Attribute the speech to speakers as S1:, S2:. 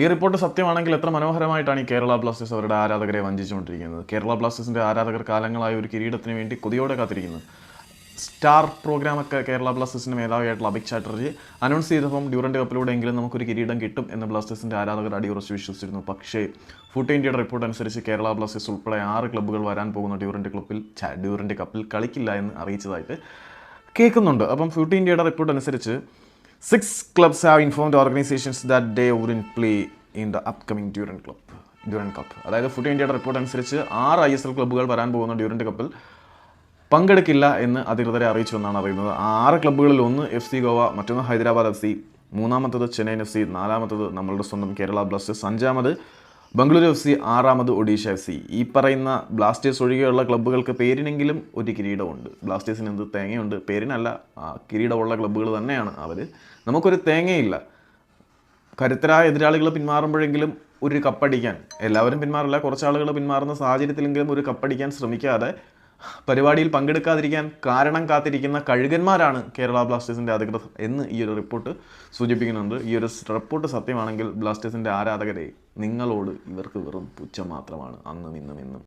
S1: ഈ റിപ്പോർട്ട് സത്യമാണെങ്കിൽ എത്ര മനോഹരമായിട്ടാണ് ഈ കേരള ബ്ലാസ്റ്റേഴ്സ് അവരുടെ ആരാധകരെ വഞ്ചിച്ചുകൊണ്ടിരിക്കുന്നത്. കേരള ബ്ലാസ്റ്റേഴ്സിൻ്റെ ആരാധകർ കാലങ്ങളായ ഒരു കിരീടത്തിന് വേണ്ടി കൊതിയോടെ കാത്തിരിക്കുന്നത്. സ്റ്റാർ പ്രോഗ്രാമൊക്കെ കേരള ബ്ലാസ്റ്റേഴ്സിൻ്റെ മേധാവിയായിട്ടുള്ള അഭിക് ചാറ്റർജി അനൗൺസ് ചെയ്തപ്പം ഡ്യൂറൻഡ് കപ്പിലൂടെയെങ്കിലും നമുക്കൊരു കിരീടം കിട്ടും എന്ന് ബ്ലാസ്റ്റേഴ്സിൻ്റെ ആരാധകർ അടിയുറച്ച് വിശ്വസിച്ചിരുന്നു. പക്ഷേ ഫുട്ട് ഇന്ത്യയുടെ റിപ്പോർട്ട് അനുസരിച്ച് കേരള ബ്ലാസ്റ്റേഴ്സ് ഉൾപ്പെടെ 6 ക്ലബ്ബുകൾ വരാൻ പോകുന്ന ഡ്യൂറൻഡ് കപ്പിൽ കളിക്കില്ല എന്ന് അറിയിച്ചതായിട്ട് കേൾക്കുന്നുണ്ട്. അപ്പം ഫുട്ട് ഇന്ത്യയുടെ റിപ്പോർട്ട് അനുസരിച്ച് 6 clubs have informed organizations that they wouldn't play in the upcoming Durand Cup. അതായത് ഫുട്ട് ഇന്ത്യയുടെ റിപ്പോർട്ട് അനുസരിച്ച് 6 ISL ക്ലബ്ബുകൾ വരാൻ പോകുന്ന ഡ്യൂറൻഡ് കപ്പിൽ പങ്കെടുക്കില്ല എന്ന് അധികൃതരെ അറിയിച്ചു എന്നാണ് അറിയുന്നത്. 6 ക്ലബ്ബുകളിൽ ഒന്ന് FC ഗോവ, മറ്റൊന്ന് ഹൈദരാബാദ് FC, മൂന്നാമത്തത് ചെന്നൈയിൻ FC, നാലാമത്തത് നമ്മളുടെ സ്വന്തം കേരള ബ്ലാസ്റ്റേഴ്സ്, അഞ്ചാമത് ബംഗളൂരു FC, ആറാമത് ഒഡീഷ FC. ഈ പറയുന്ന ബ്ലാസ്റ്റേഴ്സ് ഒഴികെയുള്ള ക്ലബ്ബുകൾക്ക് പേരിനെങ്കിലും ഒരു കിരീടമുണ്ട്. ബ്ലാസ്റ്റേഴ്സിന് എന്ത് തേങ്ങയുണ്ട്? പേരിനല്ല, കിരീടമുള്ള ക്ലബ്ബുകൾ തന്നെയാണ് അവർ. നമുക്കൊരു തേങ്ങയില്ല. കരുത്തരായ എതിരാളികൾ പിന്മാറുമ്പോഴെങ്കിലും ഒരു കപ്പടിക്കാൻ, എല്ലാവരും പിന്മാറില്ല, കുറച്ച് ആളുകൾ പിന്മാറുന്ന സാഹചര്യത്തിലെങ്കിലും ഒരു കപ്പടിക്കാൻ ശ്രമിക്കാതെ പരിപാടിയിൽ പങ്കെടുക്കാതിരിക്കാൻ കാരണം കാത്തിരിക്കുന്ന കഴുകന്മാരാണ് കേരള ബ്ലാസ്റ്റേഴ്സിൻ്റെ അധികൃതർ എന്ന് ഈ ഒരു റിപ്പോർട്ട് സൂചിപ്പിക്കുന്നുണ്ട്. ഈ ഒരു റിപ്പോർട്ട് സത്യമാണെങ്കിൽ ബ്ലാസ്റ്റേഴ്സിൻ്റെ ആരാധകരെ, നിങ്ങളോട് ഇവർക്ക് വെറും പുച്ഛം മാത്രമാണ് അന്നും ഇന്നും.